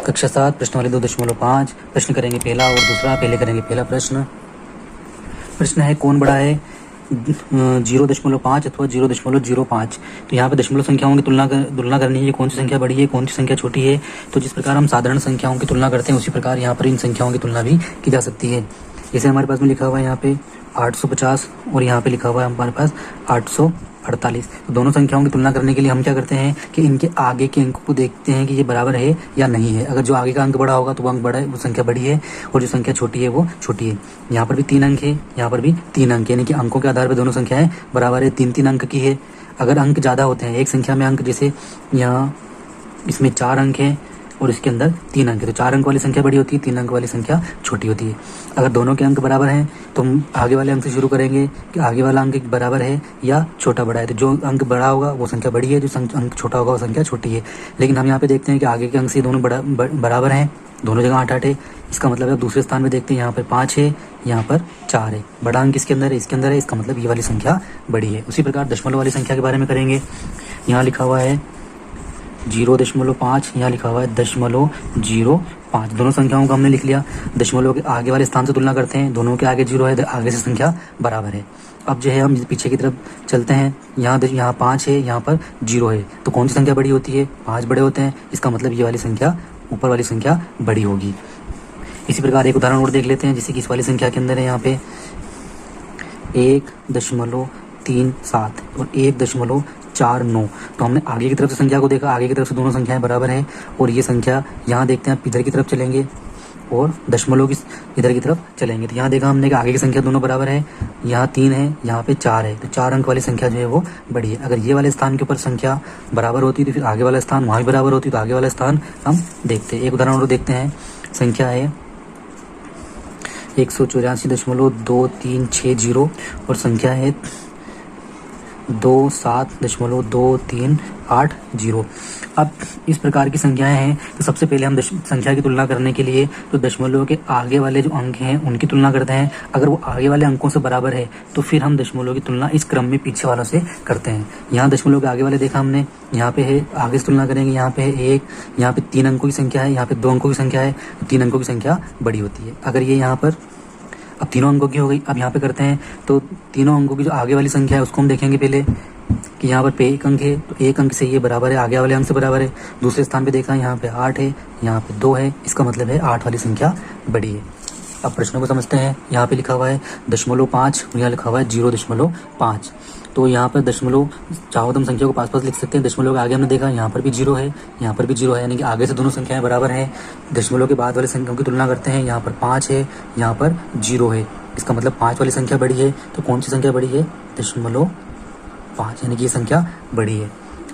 कक्षा 7 प्रश्न वाले 2.5 प्रश्न करेंगे पहला और दूसरा। पहले करेंगे पहला प्रश्न। प्रश्न है कौन बड़ा है 0.5 अथवा 0.05। तो यहाँ पे दशमलव संख्याओं की तुलना करनी है। कौन सी संख्या बड़ी है, कौन सी संख्या छोटी है। तो जिस प्रकार हम साधारण संख्याओं की तुलना करते हैं उसी प्रकार यहाँ पर इन संख्याओं की तुलना भी की जा सकती है। जैसे हमारे पास में लिखा हुआ है यहाँ पे 850 और यहाँ पे लिखा हुआ है हमारे पास 848। तो दोनों संख्याओं की तुलना करने के लिए हम क्या करते हैं कि इनके आगे के अंक को देखते हैं कि ये बराबर है या नहीं है। अगर जो आगे का अंक बड़ा होगा तो वो अंक बड़ा है, वो संख्या बड़ी है, और जो संख्या छोटी है वो छोटी है। यहाँ पर भी 3 अंक है, यहाँ पर भी 3 अंक, यानी कि अंकों के आधार पर दोनों संख्याएं बराबर है, 3-3 अंक की है। अगर अंक ज़्यादा होते हैं, एक संख्या में अंक, जैसे यहाँ इसमें 4 अंक हैं और इसके अंदर 3 अंक है, तो 4 अंक वाली संख्या बड़ी होती है, 3 अंक वाली संख्या छोटी होती है। अगर दोनों के अंक बराबर हैं तो हम आगे वाले अंक से शुरू करेंगे कि आगे वाला अंक बराबर है या छोटा बड़ा है। तो जो अंक बड़ा होगा वो संख्या बड़ी है, जो अंक छोटा होगा वो संख्या छोटी है। लेकिन हम यहाँ पे देखते हैं कि आगे के अंक से दोनों बराबर हैं, दोनों जगह 8-8 है। इसका मतलब है दूसरे स्थान में देखते हैं यहाँ पर 5 है, यहाँ पर 4 है। बड़ा अंक इसके अंदर है, इसके अंदर है, इसका मतलब ये वाली संख्या बड़ी है। उसी प्रकार दशमलव वाली संख्या के बारे में करेंगे। यहाँ लिखा हुआ है 0.5, यहाँ लिखा हुआ है 0.05। दोनों संख्याओं को हमने लिख लिया। दशमलव के आगे वाले स्थान से तुलना करते हैं, दोनों के आगे 0 है, आगे से संख्या बराबर है। अब जो है हम पीछे की तरफ चलते हैं। यहाँ 5 है, यहाँ पर 0 है, तो कौन सी संख्या बड़ी होती है? 5 बड़े होते हैं। इसका मतलब ये वाली संख्या, ऊपर वाली संख्या बड़ी होगी। इसी प्रकार एक उदाहरण और देख लेते हैं, जैसे कि इस वाली संख्या के अंदर है यहाँ पे 1.37 और 1.49। तो हमने आगे की तरफ से संख्या को देखा, आगे की तरफ से दोनों संख्याएं बराबर हैं, और ये संख्या यहाँ देखते हैं, इधर की तरफ चलेंगे और दशमलव की इधर की तरफ चलेंगे। तो यहाँ देखा हमने कि आगे की संख्या दोनों बराबर है, यहाँ 3 है, यहाँ पे 4 है, तो 4 अंक वाली संख्या जो है वो बड़ी है। अगर ये वाले स्थान के ऊपर संख्या बराबर होती तो फिर आगे वाला स्थान वहाँ भी बराबर होती, तो आगे वाला स्थान हम देखते हैं। एक उदाहरण और देखते हैं। संख्या है 184.2360 और संख्या है 27.2380। अब इस प्रकार की संख्याएं हैं, तो सबसे पहले हम संख्या की तुलना करने के लिए तो दशमलव के आगे वाले जो अंक हैं उनकी तुलना करते हैं। अगर वो आगे वाले अंकों से बराबर है तो फिर हम दशमलव की तुलना इस क्रम में पीछे वालों से करते हैं। यहाँ दशमलव के आगे वाले देखा हमने, यहाँ पे है, आगे से तुलना करेंगे, यहाँ पे है 1, यहाँ पे 3 अंकों की संख्या है, यहाँ पे 2 अंकों की संख्या है, तो 3 अंकों की संख्या बड़ी होती है। अगर ये यहाँ पर अब तीनों अंकों की हो गई, अब यहाँ पे करते हैं तो तीनों अंकों की जो आगे वाली संख्या है उसको हम देखेंगे पहले कि यहाँ पर 1 अंक है, तो 1 अंक से ये बराबर है, आगे वाले अंक से बराबर है। दूसरे स्थान पे देखा यहाँ पे 8 है, यहाँ पे 2 है, इसका मतलब है 8 वाली संख्या बड़ी है। अब प्रश्नों को समझते हैं। यहाँ पे लिखा हुआ है 0.5 और यहाँ लिखा हुआ है 0.5। तो यहाँ पर दशमलव चाहो तो हम संख्या को पास लिख सकते हैं। दशमलव के आगे हमने देखा यहाँ पर भी 0 है, यहाँ पर भी 0 है, यानी कि आगे से दोनों संख्याएं बराबर हैं। दशमलव के बाद वाले संख्याओं की तुलना करते हैं। यहाँ पर 5 है, यहाँ पर 0 है, इसका मतलब 5 वाली संख्या बड़ी है। तो कौन सी संख्या बड़ी है? 0.5, यानी कि ये संख्या बड़ी है।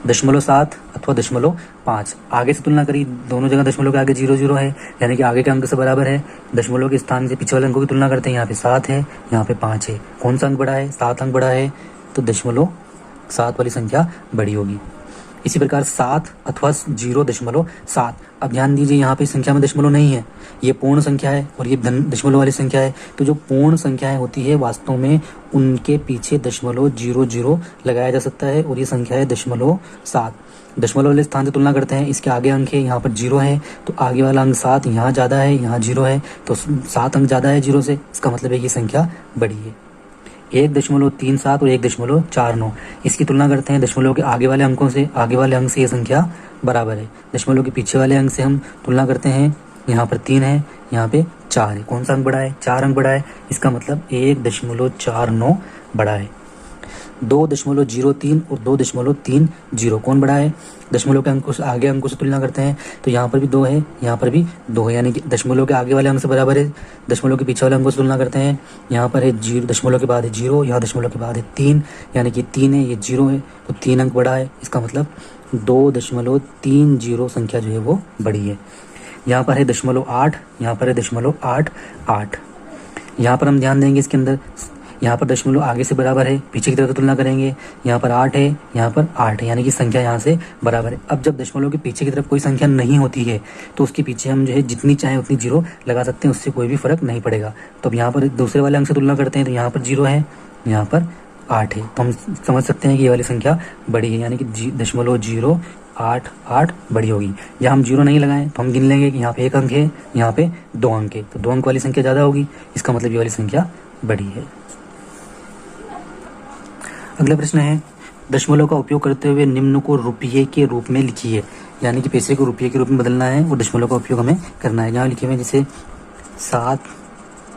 0.7 अथवा 0.5 आगे से तुलना करी, दोनों जगह दशमलव के आगे 0 है, यानी कि आगे के अंक से बराबर है। दशमलव के स्थान से पीछे वाले अंकों की तुलना करते हैं। यहाँ पे 7 है, यहाँ पे 5 है, कौन सा अंक बड़ा है? 7 अंक बड़ा है, तो 0.7 वाली संख्या बड़ी होगी। इसी प्रकार 7 अथवा 0.7। अब ध्यान दीजिए, यहाँ पे संख्या में दशमलव नहीं है, ये पूर्ण संख्या है और ये दशमलव वाली संख्या है। तो जो पूर्ण संख्याएं होती है वास्तव में उनके पीछे 0.00 लगाया जा सकता है, और ये संख्या है 0.7। दशमलव वाले स्थान से तुलना करते हैं, इसके आगे अंक है, यहाँ पर 0 है, तो आगे वाला अंक 7 यहाँ ज़्यादा है, यहाँ 0 है, तो 7 अंक ज़्यादा है 0 से, इसका मतलब है कि संख्या बड़ी है। 1.37 और 1.49 इसकी तुलना करते हैं दशमलव के आगे वाले अंकों से, आगे वाले अंक से ये संख्या बराबर है। दशमलव के पीछे वाले अंक से हम तुलना करते हैं। यहाँ पर 3 है, यहाँ पे 4 है, कौन सा अंक बड़ा है? 4 अंक बड़ा है, इसका मतलब 1.49 बड़ा है। 2.03 और 2.30 कौन बड़ा है? दशमलव के अंकों से आगे अंकों से तुलना करते हैं, तो यहाँ पर भी 2 है, यहाँ पर भी 2 है, यानी कि दशमलव के आगे वाले अंक से बराबर है। दशमलव के पीछे वाले अंकों से तुलना करते हैं, यहाँ पर है 0, दशमलव के बाद है 0, यहाँ दशमलव के बाद है 3, यानी कि 3 है, ये 0 है, तो 3 अंक बड़ा है, इसका मतलब 2.30 संख्या जो है वो बड़ी है। यहाँ पर है 0.8, यहाँ पर है 0.88। यहाँ पर हम ध्यान देंगे इसके अंदर, यहाँ पर दशमलव आगे से बराबर है, पीछे की तरफ तुलना करेंगे, यहाँ पर 8 है, यहाँ पर 8 है, यानी कि संख्या यहाँ से बराबर है। अब जब दशमलव के पीछे की तरफ कोई संख्या नहीं होती है तो उसके पीछे हम जो है जितनी चाहे उतनी 0 लगा सकते हैं, उससे कोई भी फर्क नहीं पड़ेगा। तो अब यहाँ पर दूसरे वाले अंक से तुलना करते हैं, तो यहाँ पर 0 है, यहाँ पर 8 है, तो हम समझ सकते हैं कि ये वाली संख्या बड़ी है, यानी कि 0.088 बड़ी होगी। या हम 0 नहीं लगाएं तो हम गिन लेंगे कि यहाँ पे 1 अंक है, यहाँ पे 2 अंक है, तो 2 अंक वाली संख्या ज़्यादा होगी, इसका मतलब ये वाली संख्या बड़ी है। अगला प्रश्न है, दशमलव का उपयोग करते हुए निम्न को रुपये के रूप में लिखिए। यानी कि पैसे को रुपये के रूप में बदलना है और दशमलव का उपयोग हमें करना है। यहाँ लिखे हुए जैसे 7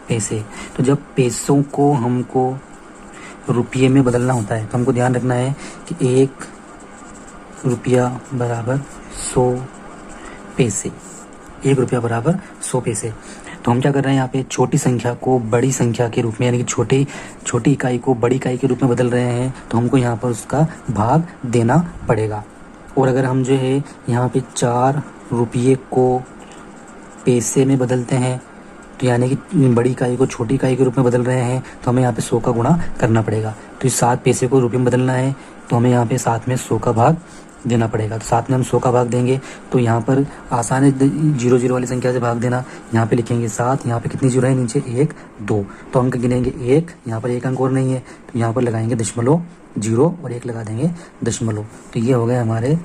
पैसे, तो जब पैसों को हमको रुपये में बदलना होता है तो हमको ध्यान रखना है कि 1 रुपया बराबर 100 पैसे, 1 रुपया बराबर 100 पैसे। तो हम क्या कर रहे हैं, यहाँ पे छोटी संख्या को बड़ी संख्या के रूप में, यानी कि छोटी इकाई को बड़ी इकाई के रूप में बदल रहे हैं, तो हमको यहाँ पर उसका भाग देना पड़ेगा। और अगर हम जो है यहाँ पे 4 रुपये को पैसे में बदलते हैं, तो यानी कि बड़ी इकाई को छोटी इकाई के रूप में बदल रहे हैं, तो हमें यहाँ पे 100 का गुणा करना पड़ेगा। तो इस 7 पैसे को रुपये में बदलना है, तो हमें यहाँ पे 7 में 100 का भाग देना पड़ेगा। तो 7 में हम 100 का भाग देंगे, तो यहाँ पर आसान है 0 वाली संख्या से भाग देना। यहाँ पे लिखेंगे 7, यहाँ पे कितनी 0 है नीचे, 1 2, तो अंक गिनेंगे 1, यहाँ पर 1 अंक और नहीं है, तो यहाँ पर लगाएंगे दशमलव 0 और 1 लगा देंगे दशमलव। तो ये हो गए हमारे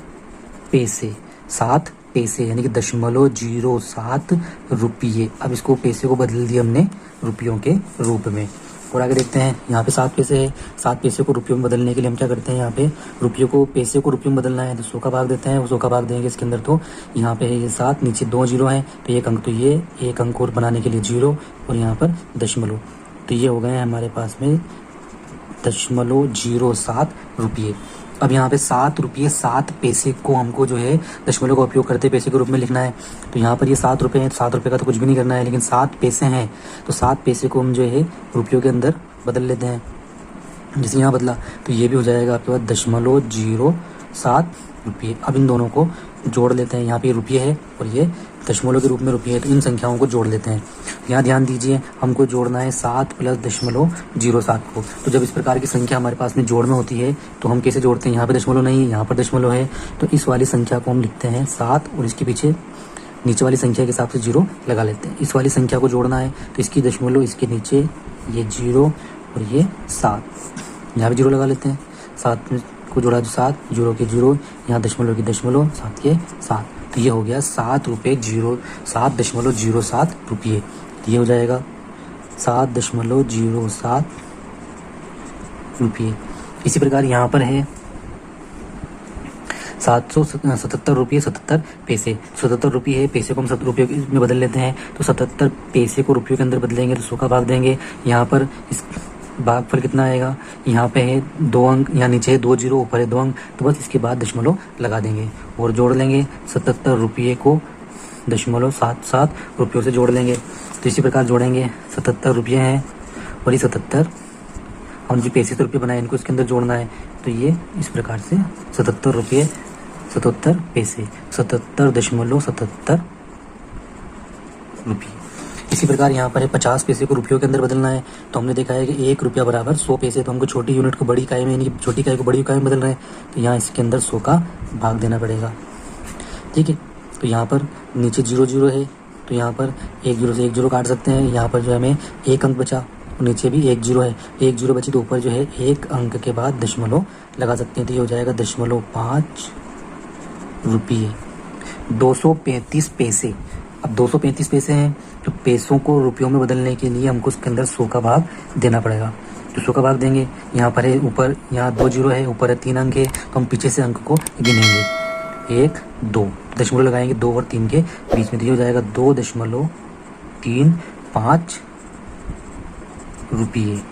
पैसे, 7 पैसे, यानी कि 0.07 रुपये। अब इसको पैसे को बदल दिया हमने रुपयों के रूप में। और आगे देखते हैं, यहाँ पे 7 पैसे है, 7 पैसे को रुपयों में बदलने के लिए हम क्या करते हैं, यहाँ पे रुपये को पैसे को रुपयों में बदलना है तो 100 का भाग देते हैं, वो 100 का भाग देंगे इसके अंदर। तो यहाँ पे है ये 7, नीचे 2 0 हैं, तो 1 अंक, तो ये 1 अंक और बनाने के लिए 0 और यहाँ पर दशमलव, तो ये हो गए हमारे पास में 0.07 रुपये। अब यहाँ पे 7 रुपये 7 पैसे को हमको जो है दशमलव का उपयोग करते पैसे के रूप में लिखना है। तो यहाँ पर ये 7 रुपये हैं, तो 7 रुपये का तो कुछ भी नहीं करना है, लेकिन 7 पैसे हैं, तो 7 पैसे को हम जो है रुपयों के अंदर बदल लेते हैं। जैसे यहाँ बदला तो ये भी हो जाएगा आपके पास 0.07 रुपये। अब इन दोनों को जोड़ लेते हैं, यहाँ पे रुपये है और ये दशमलव के रूप में रुपये है, तो इन संख्याओं को जोड़ लेते हैं। यहाँ ध्यान दीजिए, हमको जोड़ना है 7 + 0.07 को। तो जब इस प्रकार की संख्या हमारे पास में जोड़ में होती है तो हम कैसे जोड़ते हैं, यहाँ पे दशमलव नहीं है, यहाँ पर दशमलव है, तो इस वाली संख्या को हम लिखते हैं 7 और इसके पीछे नीचे वाली संख्या के हिसाब से 0 लगा लेते हैं। इस वाली संख्या को जोड़ना है तो इसकी दशमलव, इसके नीचे ये 0 और ये 7, यहाँ भी 0 लगा लेते हैं। 7 को जोड़ा 7, 0 के 0, यहाँ दशमलव की दशमलव, 7 के 7, तो ये हो गया 7.07 रुपये। ये हो जाएगा 7.07 रुपये। इसी प्रकार यहाँ पर है 777 रुपये 77 पैसे। 77 रुपये है, पैसे को हम 70 रुपये में बदल लेते हैं, तो 77 पैसे को रुपयों के अंदर बदलेंगे तो 100 का भाग देंगे। यहाँ पर इस भागफल कितना आएगा, यहाँ पे है 2 अंक, यहाँ नीचे है 2 0, ऊपर है 2 अंक, तो बस इसके बाद दशमलव लगा देंगे और जोड़ लेंगे 77 रुपये को 0.77 रुपयों से जोड़ लेंगे। तो इसी प्रकार जोड़ेंगे, 77 रुपये हैं और ये 77, हम जो पैसे से रुपये बनाए इनको इसके अंदर जोड़ना है, तो ये इस प्रकार से 77 रुपये 77 पैसे, 77.77 रुपये। इसी प्रकार यहाँ पर है 50 पैसे को रुपयों के अंदर बदलना है, तो हमने देखा है कि 1 रुपया बराबर 100 पैसे, तो हमको छोटी यूनिट को बड़ी इकाई में, यानी कि छोटी इकाई को बड़ी इकाई में बदल रहे हैं, तो यहाँ इसके अंदर 100 का भाग देना पड़ेगा। ठीक है, तो यहाँ पर नीचे 0 0 है, तो यहाँ पर 1 0 से 1 0 काट सकते हैं। यहाँ पर जो हमें 1 अंक बचा, नीचे भी 1 0 है, 1 0 बची, तो ऊपर जो है 1 अंक के बाद दशमलव लगा सकते हैं, तो ये हो जाएगा 0.5 रुपये। 235 पैसे, अब 235 पैसे हैं, तो पैसों को रुपयों में बदलने के लिए हमको उसके अंदर 100 का भाग देना पड़ेगा। तो 100 का भाग देंगे, यहाँ पर है ऊपर, यहाँ 2 0 है, ऊपर है 3 अंक है, तो हम पीछे से अंक को गिनेंगे, 1 2, दशमलव लगाएंगे 2 और 3 के बीच में, तो ये हो जाएगा 2.35 रुपये।